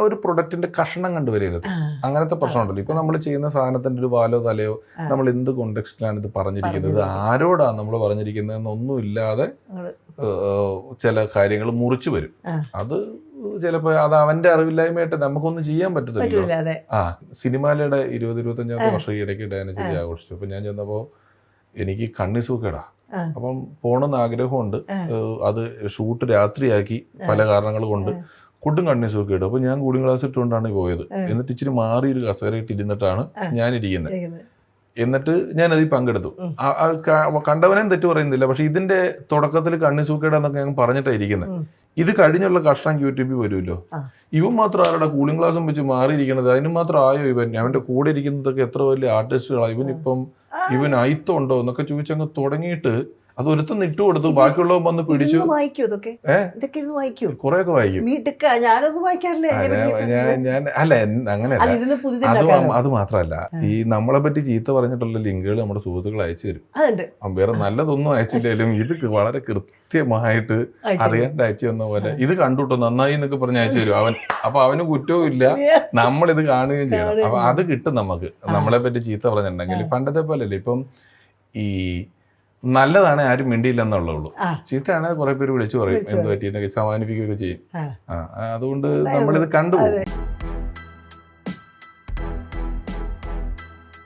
ഒരു പ്രൊഡക്റ്റിന്റെ കഷണം കണ്ടുവരരുത്. അങ്ങനത്തെ പ്രശ്നമുണ്ടല്ലോ. ഇപ്പൊ നമ്മൾ ചെയ്യുന്ന സാധനത്തിന്റെ ഒരു വാലോ തലയോ നമ്മൾ എന്ത് കോണ്ടെക്സ്റ്റിലാണ് ഇത് പറഞ്ഞിരിക്കുന്നത്, ആരോടാണ് നമ്മൾ പറഞ്ഞിരിക്കുന്നത് എന്നൊന്നും ഇല്ലാതെ ചില കാര്യങ്ങൾ മുറിച്ചു വരും. അത് ചിലപ്പോ അത് അവന്റെ അറിവില്ലായ്മയായിട്ട് നമുക്കൊന്നും ചെയ്യാൻ പറ്റത്തില്ല. സിനിമയുടെ 20-25 വർഷം ഇടയ്ക്ക് ഡാനേജ് ആഘോഷിച്ചു. അപ്പൊ ഞാൻ ചെന്നപ്പോ എനിക്ക് കണ്ണി സൂക്കേടാ. അപ്പം പോണെന്ന് ആഗ്രഹമുണ്ട്. അത് ഷൂട്ട് രാത്രിയാക്കി പല കാരണങ്ങൾ കൊണ്ട് കുട്ടും കണ്ണി സൂക്കേട്. അപ്പൊ ഞാൻ കൂളിംഗ് ഗ്ലാസ് ഇട്ടുകൊണ്ടാണ് പോയത്. എന്നിട്ട് ഇച്ചിരി മാറി ഒരു കസേരയിട്ട് ഇരുന്നിട്ടാണ് ഞാനിരിക്കുന്നത്. എന്നിട്ട് ഞാനതിൽ പങ്കെടുത്തു. കണ്ടവനെയും തെറ്റ് പറയുന്നില്ല. പക്ഷെ ഇതിന്റെ തുടക്കത്തിൽ കണ്ണി സൂക്കേടാന്നൊക്കെ ഞാൻ പറഞ്ഞിട്ടാണ് ഇരിക്കുന്നത്. ഇത് കഴിഞ്ഞുള്ള കഷ്ടം യൂട്യൂബിൽ വരുമല്ലോ. ഇവൻ മാത്രം ആരുടെ കൂളിംഗ് ഗ്ലാസും വെച്ച് മാറിയിരിക്കുന്നത്? അതിന് മാത്രം ആയോ ഇവൻ? അവന്റെ കൂടെ ഇരിക്കുന്നതൊക്കെ എത്ര വലിയ ആർട്ടിസ്റ്റുകളാണ്. ഇവൻ അയിത്തം ഉണ്ടോ എന്നൊക്കെ ചോദിച്ചങ്ങ് തുടങ്ങിയിട്ട് അത് ഒരുത്തന്ന് ഇട്ടു കൊടുത്തു. ബാക്കിയുള്ളവൻ വന്ന് പിടിച്ചു. കൊറേയൊക്കെ വായിക്കും. ഞാൻ അല്ല അങ്ങനെയല്ല. അത് മാത്രല്ല, ഈ നമ്മളെ പറ്റി ചീത്ത പറഞ്ഞിട്ടുള്ള ലിങ്കുകൾ നമ്മുടെ സുഹൃത്തുക്കൾ അയച്ചു തരും. വേറെ നല്ലതൊന്നും അയച്ചില്ലേലും ഇത് വളരെ കൃത്യമായിട്ട് അറിയാണ്ട് അയച്ചു തന്ന പോലെ ഇത് കണ്ടുട്ടോ നന്നായി എന്നൊക്കെ പറഞ്ഞ് അയച്ചു തരും അവൻ. അപ്പൊ അവന് കുറ്റവും ഇല്ല, നമ്മളിത് കാണുകയും ചെയ്യണം. അപ്പൊ അത് കിട്ടും നമുക്ക്. നമ്മളെ പറ്റി ചീത്ത പറഞ്ഞിട്ടുണ്ടെങ്കിൽ പണ്ടത്തെ പോലെയല്ലേ. ഇപ്പം ഈ നല്ലതാണ് ആരും മിണ്ടിയില്ലെന്നുള്ളൂ. ചീത്തയാണെങ്കിൽ കുറെ പേര് വിളിച്ചു പറയും എന്ത് പറ്റി എന്നൊക്കെ സമാധാനിപ്പിക്കുകയൊക്കെ ചെയ്യും. അതുകൊണ്ട് നമ്മളിത് കണ്ടുപോകും.